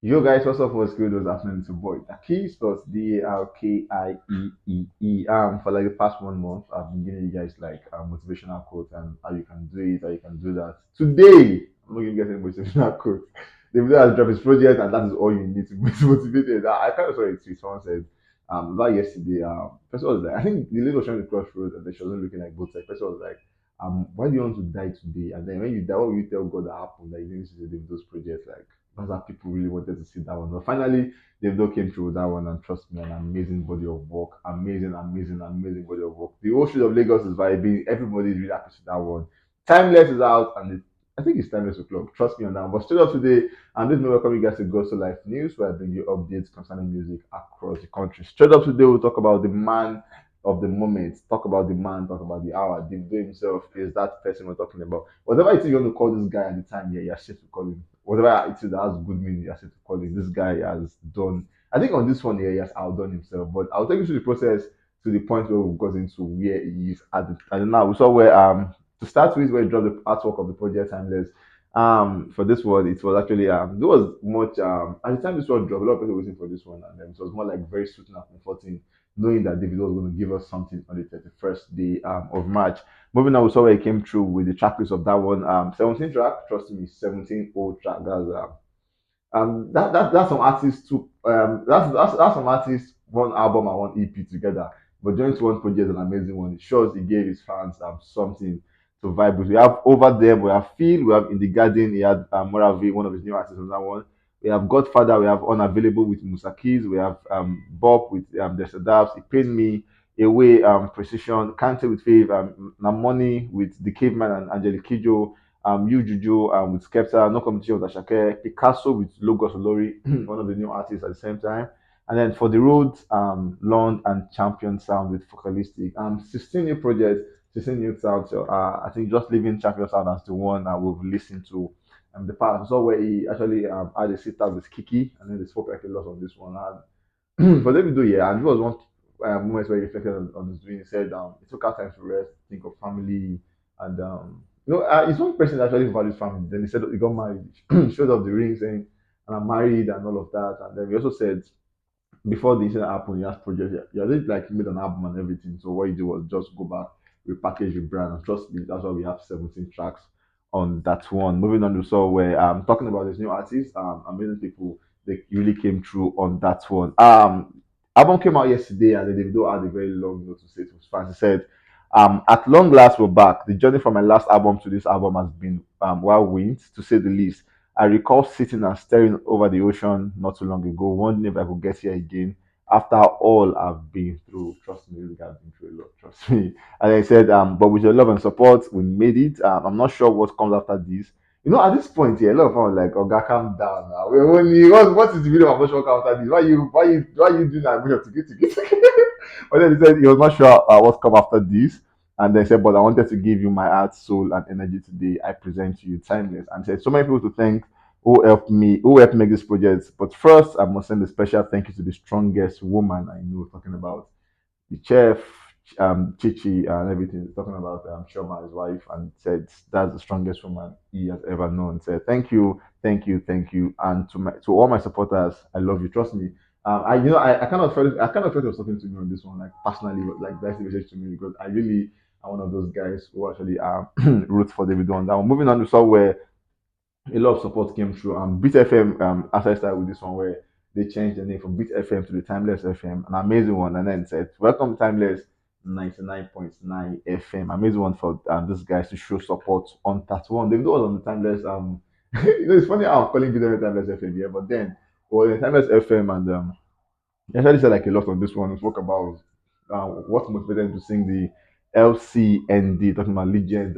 Yo guys, what's up? What's good? What's happening? It's your boy Taki spells Darkiee. For like the past 1 month, I've been giving you guys like motivational quotes and how you can do it, how you can do that. Today, I'm not gonna get any motivational quote. The video has dropped his project, and that is all you need to be motivated. I kind of saw a tweet. Someone said about yesterday. Person was like, I think the lady was trying to cross road, and then she wasn't looking like both sides. Person was like, why do you want to die today? And then when you die, what will you tell God that happened that you didn't see those projects like? That's how people really wanted to see that one. But finally, Davido came through with that one, and trust me, an amazing body of work. Amazing, amazing, amazing body of work. The whole street of Lagos is vibing. Everybody is really happy with that one. Timeless is out, and I think it's Timeless o'clock. Trust me on that. But straight up today, and this may welcome you guys to Go to Life News, where I bring you updates concerning music across the country. Straight up today, we'll talk about the man of the moment, talk about the man, talk about the hour. Davido himself is that person we're talking about. Whatever it is you want to call this guy at the time, yeah, you're safe to call him. Whatever it is that has good meaning, you're safe to call him. This guy has done. I think on this one, yeah, he has outdone himself. But I'll take you through the process to the point where we've got into where he is at the now. We saw where to start with, where he dropped the artwork of the project Timeless. For this one, it was actually there was much at the time this one dropped, a lot of people were waiting for this one, and it was more like very soothing and comforting knowing that David was going to give us something on the 31st day of March. Moving on, we saw where he came through with the track list of that one. 17 track, trust me, 17 old track. That's some artists took that's some artists one album and one EP together, but joined to one project an amazing one. It shows he gave his fans something to vibe with. We have over them, we have Phil, we have in the garden. He had Moravi, one of his new artists on that one. We have Godfather, we have Unavailable with Musa Keys, we have Bob with Dexter Dabs, It Pain Me, Away, Precision, Kante with Faith, Namoni with The Caveman and Angelique Kijo, Yu Juju with Skepta, No Competition with Ashake, Picasso with Logos Olori, one of the new artists at the same time. And then for the road, Lond and Champion Sound with Focalistic. 16 new projects, 16 new sounds. So I think just leaving Champion Sound as the one we've listened to the past. So where he actually had a sit out with Kiki, and then they spoke like a lot on this one. And for Davido, yeah, and it was one moment where he reflected on his doing. He said he took out time to rest, think of family, and he's one person that actually values family. Then he said he got married, showed off the ring, saying, "And I'm married," and all of that. And then he also said before the incident happened, he has projects. He already like made an album and everything. So what he did was just go back, repackage the brand, and trust me, that's why we have 17 tracks on that one. Moving on to so where I'm talking about this new artist, amazing people they really came through on that one. Album came out yesterday, and then Davido had a very long note to say to his fans. He said, "At long last, we're back. The journey from my last album to this album has been whirlwind, to say the least. I recall sitting and staring over the ocean not too long ago, wondering if I could get here again. After all I've been through, trust me, this guy's been through a lot. Trust me." And I said, "But with your love and support, we made it. I'm not sure what comes after this." At this point, yeah, a lot of fun like, "Oh, God, calm down now. What is the meaning of not sure what comes after this? Why you doing that? To get?" But then he said he was not sure what come after this. And then said, "But I wanted to give you my heart, soul, and energy today. I present to you timeless." And said, "So many people to thank who helped make this project. But first, I must send a special thank you to the strongest woman I know, talking about the chef, Chichi, and everything. Talking about Shoma, his wife, and said that's the strongest woman he has ever known. Said, thank you, thank you, thank you. And to all my supporters, I love you. Trust me." I kind of felt he was talking to me on this one, like personally, like that's the message to me because I really am one of those guys who actually root for David on that one. Moving on to somewhere a lot of support came through. Beat FM, as I started with this one, where they changed the name from Beat FM to the Timeless FM, an amazing one. And then said, "Welcome, Timeless 99.9 FM." Amazing one for these guys to show support on that one. They was on the Timeless. It's funny how I'm calling Beat FM Timeless FM here, but then well, the Timeless FM and he actually said like a lot on this one. We spoke about what motivated him to sing the LCND, talking about legend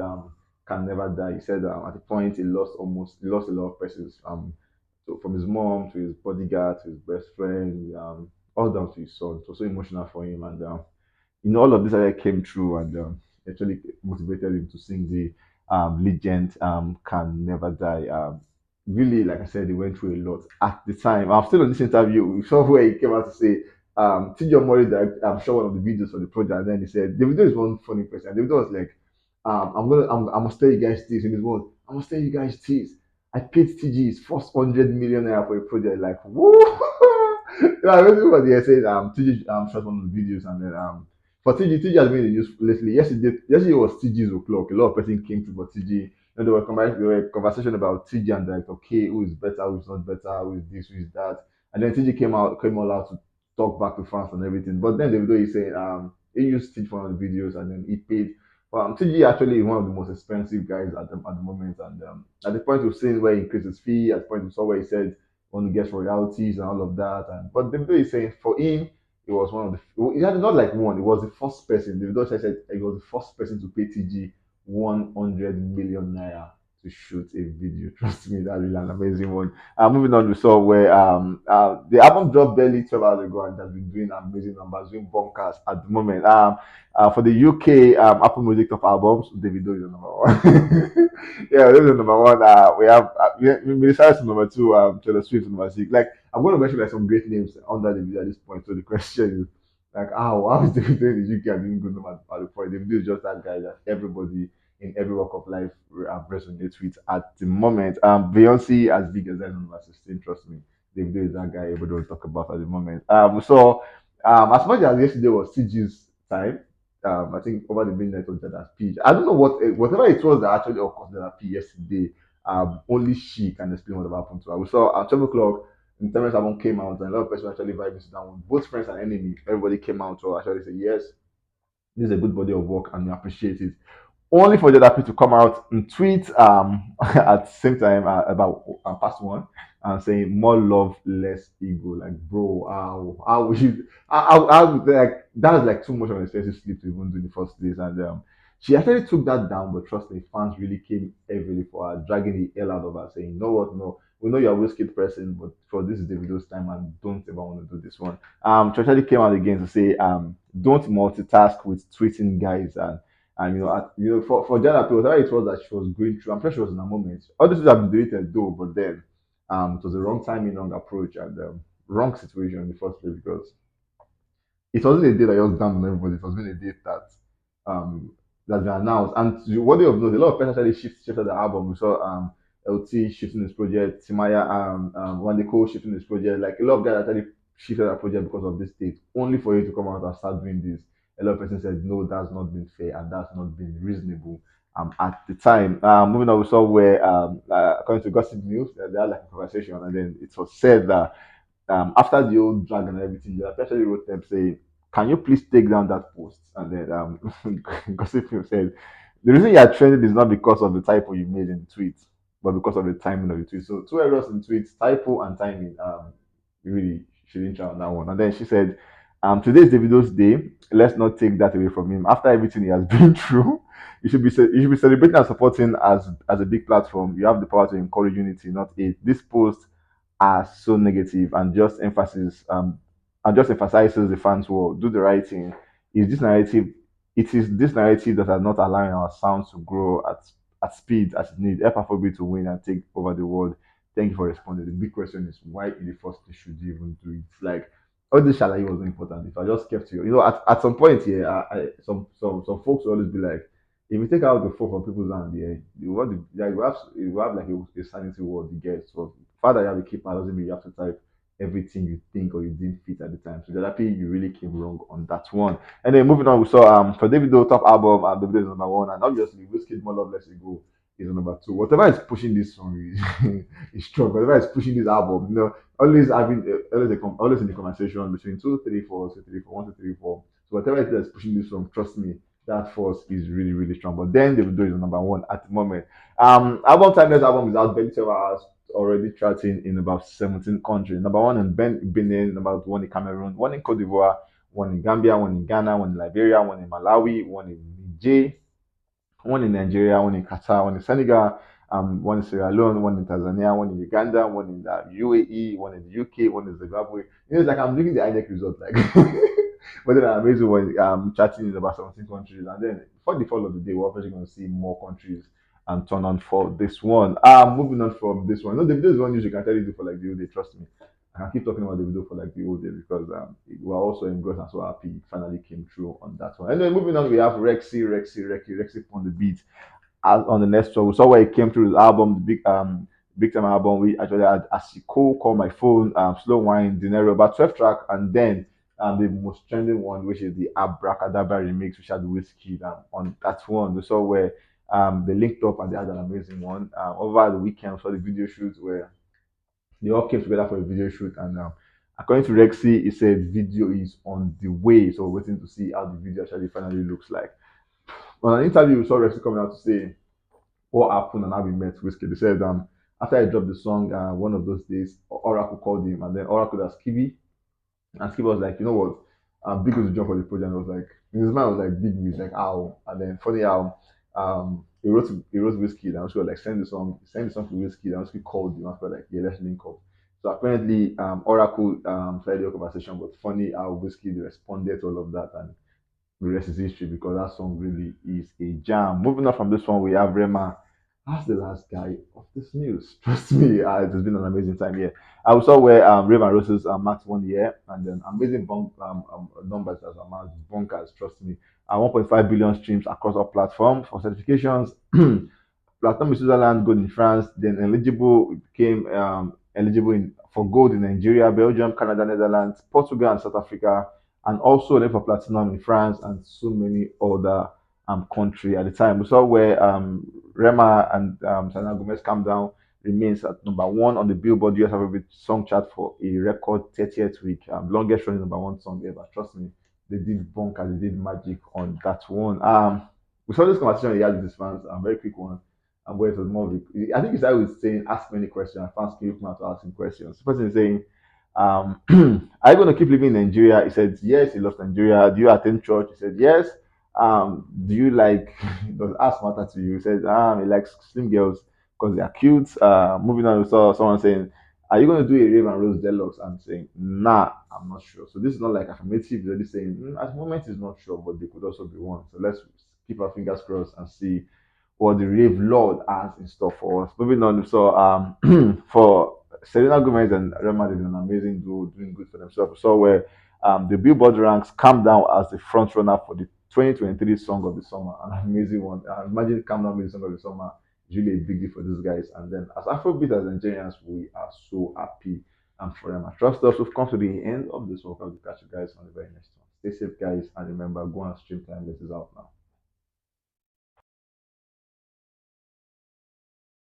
can never die. He said at the point he lost a lot of persons. So from his mom to his bodyguard to his best friend, all down to his son. It was so emotional for him, and all of this actually came true and actually motivated him to sing the legend can never die. Really, like I said, he went through a lot at the time. I'm still on this interview. We saw where he came out to say, TJ Mori, that I'm sure one of the videos for the project, and then he said, Davido is one funny person. And Davido was like, I'm gonna tell you guys this in his words. I'm gonna tell you guys this. I paid TG his first 100 million naira for a project. Like, woo! I remember they saying TG shot one of the videos, and then for TG has been in the news lately. Yesterday was TG's o'clock. A lot of person came through for TG. You know, there were conversation about TG and like, okay, who is better, who is not better, who is this, who is that. And then TG came all out to talk back to fans and everything. But then the video is saying he used TG for one of the videos, and then he paid. TG actually is one of the most expensive guys at the moment, and at the point we've seen where he increased his fee, at the point we saw where he said want to get royalties and all of that. And but Davido is saying for him, it was one of the he had not like one, it was the first person. Davido said he was the first person to pay TG 100 million naira to shoot a video. Trust me, that's really an amazing one. Moving on, we saw where the album dropped barely 12 hours ago and has been doing amazing numbers, doing bonkers at the moment. For the UK Apple Music top albums, Davido is the number one. Yeah, this is number one. We have Miley Cyrus is number two. Taylor Swift is number six. Like I'm going to mention like some great names under the video at this point. So the question is like, how is Davido in the UK and doing good numbers at the point? Davido is just that guy that everybody in every walk of life resonates with at the moment. Beyonce as big as that number 16. Trust me, Davido is that guy everybody will talk about at the moment. As much as yesterday was CG's time. I think over the midnight was Jada's pitch. I don't know whatever it was that actually occurred Jada's pitch yesterday. Only she can explain what happened to her. We saw at 12 o'clock. The Terrence album came out, and a lot of people actually vibing to that one. Both friends and enemy, everybody came out to actually say yes, this is a good body of work, and we appreciate it only for the other people to come out and tweet at the same time about past one and saying more love, less ego. Like, bro, how would you, like, that is like too much of an expensive sleep to even do in the first place. And she actually took that down, but trust me, fans really came heavily for her, dragging the hell out of her, saying, you know what, no, we know you're a whiskey person, but for this is the video's time and don't ever want to do this one. She actually came out again to say, don't multitask with tweeting guys and for Jada, whatever it was that she was going through, I'm sure she was in a moment. All this would have been deleted though, but then it was the wrong timing, wrong approach, and wrong situation in the first place because it wasn't a day that just down on everybody. It was been a day that um that's been announced. And what they have known, a lot of people actually shifted the album. We saw LT shifting his project, Timaya Wandeko shifting his project. Like a lot of guys actually shifted their project because of this date, only for you to come out and start doing this. A lot of people said no, that's not been fair and that's not been reasonable. At the time, moving on, we saw where according to Gossip News, they had like a conversation, and then it was said that after the old drag and everything, they actually wrote them saying, "Can you please take down that post?" And then Gossip Film said, "The reason you are trending is not because of the typo you made in the tweet, but because of the timing of the tweet." So two errors in tweets, typo and timing. Really shouldn't try on that one. And then she said, "Today's Davido's day. Let's not take that away from him. After everything he has been through." You should be celebrating and supporting as a big platform. You have the power to encourage unity, not hate. This post are so negative and just emphasizes the fans will do the right thing. Is this narrative it is this narrative that are not allowing our sound to grow at speed as it needs. Help Afrobeat to win and take over the world. Thank you for responding. The big question is why in the first place should you even do it? Like all this shalayi was important. If I just kept at some point here, some folks will always be like, if you take out the phone from people's hand, yeah, you have like a sanity word you get. So father you have a keeper doesn't mean you have to type everything you think or you didn't fit at the time. So the happy you really came wrong on that one. And then moving on, we saw for Davido top album, Davido is number one, and obviously Whiskey More Love Less Go is number two. Whatever is pushing this song is strong. Whatever is pushing this album, always having always in the conversation between 2, 3, 4, 2, 3, 4, 1, 2, 3, 4. So whatever it is pushing this song, trust me, that force is really, really strong. But then Davido is number one at the moment. Album Timeless album is out, barely 12 hours, already charting in about 17 countries. Number one in Benin, number one in Cameroon, one in Cote d'Ivoire, one in Gambia, one in Ghana, one in Liberia, one in Malawi, one in Niger, one in Nigeria, one in Qatar, one in Senegal, one in Sierra Leone, one in Tanzania, one in Uganda, one in the UAE, one in the UK, one in Zimbabwe. It's like I'm looking at the INEC result, like. But then I'm amazing when chatting in about 17 countries, and then for the fall of the day, we're obviously going to see more countries and turn on for this one. Moving on from this one. No, the video is one news you can tell you do for like the whole day. Trust me, I can keep talking about the video for like the whole day because we're also engrossed and so happy it finally came through on that one. Anyway, moving on, we have Rexy on the beat on the next one. We saw where he came through his album, the big big time album. We actually had Asiko, Call My Phone, Slow Wine, Dinero, about 12 track, and then the most trending one, which is the Abracadabra remix, which had Whiskey on that one. We saw where they linked up and they had an amazing one. Over the weekend, we saw the video shoot where they all came together for a video shoot, and according to Rexy, he said video is on the way, so we're waiting to see how the video actually finally looks like. On an interview, we saw Rexy coming out to say what happened and how we met Whiskey. They said after I dropped the song, one of those days, Oracle called him, and then Oracle asked Kibi, and Skip was like, you know what? Big was to jump for the project. And I was like, in his mind, was like, Big was like, ow. And then funny how he wrote Whiskey. And I was like, send the song to Whiskey. And Whiskey called him. I was like, yeah, let's link up. So apparently, Oracle started the conversation, but funny how Whiskey responded to all of that, and the rest is history because that song really is a jam. Moving on from this one, we have Rema. That's the last guy of this news. Trust me, it has been an amazing time here. I saw where Rema Roses marked 1 year, and then amazing numbers as amount bunkers. Trust me, 1.5 billion streams across all platforms for certifications. Platinum in Switzerland, gold in France, then eligible became eligible for gold in Nigeria, Belgium, Canada, Netherlands, Portugal, and South Africa, and also then for platinum in France and so many other country at the time. We saw where Rema and Selena Gomez Calm Down remains at number one on the Billboard US Afrobeat song chart for a record 30th week, longest running number one song ever. Trust me, they did bunker, they did magic on that one. We saw this conversation he had with his fans, a very quick one, and where it was more of a, I think he started with saying, ask many questions, and fans came out to asking questions. The person is saying, are you going to keep living in Nigeria? He said, yes, he loves Nigeria. Do you attend church? He said, yes. Do you like, does ask matter to you? He said, he likes slim girls because they are cute. Moving on, we saw someone saying, are you going to do a Rave and Rose Deluxe? I'm saying, nah, I'm not sure. So this is not like affirmative. He's already saying, at the moment, he's not sure, but they could also be one. So let's keep our fingers crossed and see what the Rave Lord has in store for us. Moving on, so for Selena Gomez and Rema is an amazing duo, doing good for themselves. So where the Billboard ranks Calm Down as the front runner for the 2023 Song of the Summer, an amazing one. Imagine Calm Down being the Song of the Summer is really a big deal for these guys. And then as Afrobeat as Nigerians, we are so happy and for them. I trust us. We've come to the end of this work. I'll catch you guys on the very next one. Stay safe, guys, and remember, go and stream time. This is out now.